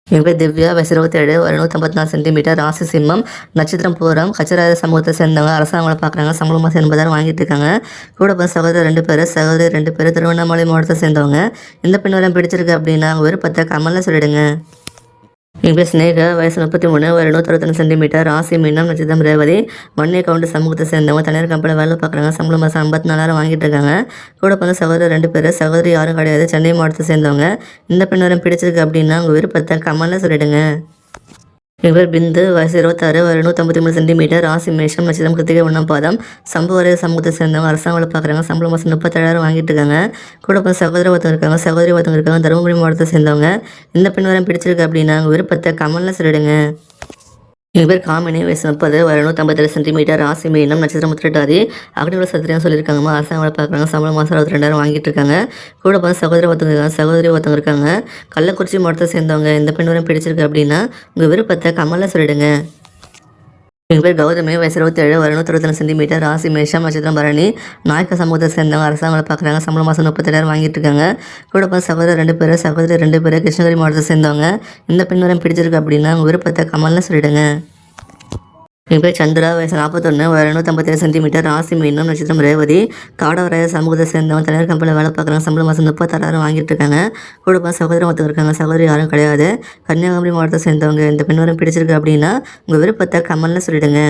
என் பேர் திவ்யா, வயசு 27, ஒரு 154 சென்டிமீட்டர், ராசி சிம்மம், நட்சத்திரம் பூரம், கச்சராய சமூகத்தை சேர்ந்தவங்க, அரசாங்கம் பார்க்குறாங்க, சம்பளம் மாதம் 80,000 வாங்கிட்டு இருக்காங்க. கூட பிறந்த சகோதரர் 2 பேர், சகோதரி 2 பேர், திருவண்ணாமலை மாவட்டத்தை சேர்ந்தவங்க. இந்த பெண் வரம் பிடிச்சிருக்கு அப்படின்னா அவங்க விருப்பத்தை கமெண்ட்ல சொல்லிடுங்க. என் பேர் ஸ்னேகா, வயசு 33, ஒரு 161 சென்டிமீட்டர், ராசி மீனம், நட்சத்திரம் ரேவதி, வன்னிய கவுண்ட் சமூகத்தை சேர்ந்தவங்க, தனியார் கம்பெனியில் வேலை பார்க்குறாங்க, சம்பளம் மாதம் 54,000 வாங்கிட்டு இருக்காங்க. கூட பிறந்த சகோதரர் 2 பேர், சகோதரி யாரும் கிடையாது, சென்னை மாவட்டத்தை சேர்ந்தவங்க. இந்த பெண் வரம் பிடிச்சிருக்கு அப்படின்னா உங்கள் விருப்பத்தை கமெண்ட்ல சொல்லிடுங்க. என் பேர் பிந்து, வயசு 26, ஒரு 153 சென்டிமீட்டர், ராசி மேஷம், நட்சத்திரம் கிருத்திகை 1ஆம் பாதம், சம்பவரைய சமூகத்தை சேர்ந்தவங்க, அரசாங்கம் வேலை பார்க்குறாங்க, சம்பளம் மாதம் 37,000 வாங்கிட்டு இருக்காங்க. கூட பிறந்த சகோதர ஒருத்தவங்க இருக்காங்க, சகோதரி ஒருத்தவங்க இருக்காங்க, தருமபுரி மாவட்டத்தை சேர்ந்தவங்க. இந்த பெண் வரம் பிடிச்சிருக்கு அப்படின்னா உங்கள் விருப்பத்தை கமெண்ட்ல சொல்லிடுங்க. என் பேர் காமினி, வயசு 30, ஒரு 157 சென்டிமீட்டர், ராசி மீனம், நட்சத்திரம் உத்திரட்டாதி, அக்னிகுல சத்திரியம் சொல்லியிருக்காங்கம்மா, அரசாங்கம் வேலை பார்க்குறாங்க, சம்பளம் மாதம் 62,000 வாங்கிட்டு இருக்காங்க. கூட பிறந்த சகோதரி ஒருத்தவங்க இருக்காங்க, சகோதரி ஒருத்தவங்க இருக்காங்க, கள்ளக்குறிச்சி மாவட்டத்தை சேர்ந்தவங்க. இந்த பெண் வரம் பிடிச்சிருக்கு அப்படின்னா உங்கள் விருப்பத்தை கமெண்ட்ல சொல்லிடுங்க. என் பேர் கௌதமி, வயசு 27, ஒரு 161 சென்டிமீட்டர், ராசி மேஷம், நட்சத்திரம் பரணி, நாயக்க சமூகத்தை சேர்ந்தவங்க, அரசாங்கம் வேலை பார்க்குறாங்க, சம்பளம் மாதம் 37,000 வாங்கிட்டு இருக்காங்க. கூட பிறந்த சகோதரர் 2 பேர், சகோதரி 2 பேர், கிருஷ்ணகிரி மாவட்டத்தை சேர்ந்தவங்க. இந்த பெண் வரம் பிடிச்சிருக்கு அப்படின்னா உங்கள் விருப்பத்தை கமெண்ட்ல சொல்லிடுங்க. என் பேர் சந்திரா, வயசு 41, ஒரு 157 சென்டிமீட்டர், ராசி மீனம், நட்சத்திரம் ரேவதி, காடவராய சமூகத்தை சேர்ந்தவங்க, தனியார் கம்பெனியில் வேலை பார்க்குறாங்க, சம்பளம் மாதம் 36,000 வாங்கிட்டு இருக்காங்க. கூட பிறந்த சகோதரம் ஒருத்தவங்க இருக்காங்க, சகோதரி யாரும் கிடையாது, கன்னியாகுமரி மாவட்டத்தை சேர்ந்தவங்க. இந்த பெண் வரம் பிடிச்சிருக்கு அப்படின்னா உங்கள் விருப்பத்தை கமெண்ட்ல சொல்லிடுங்க.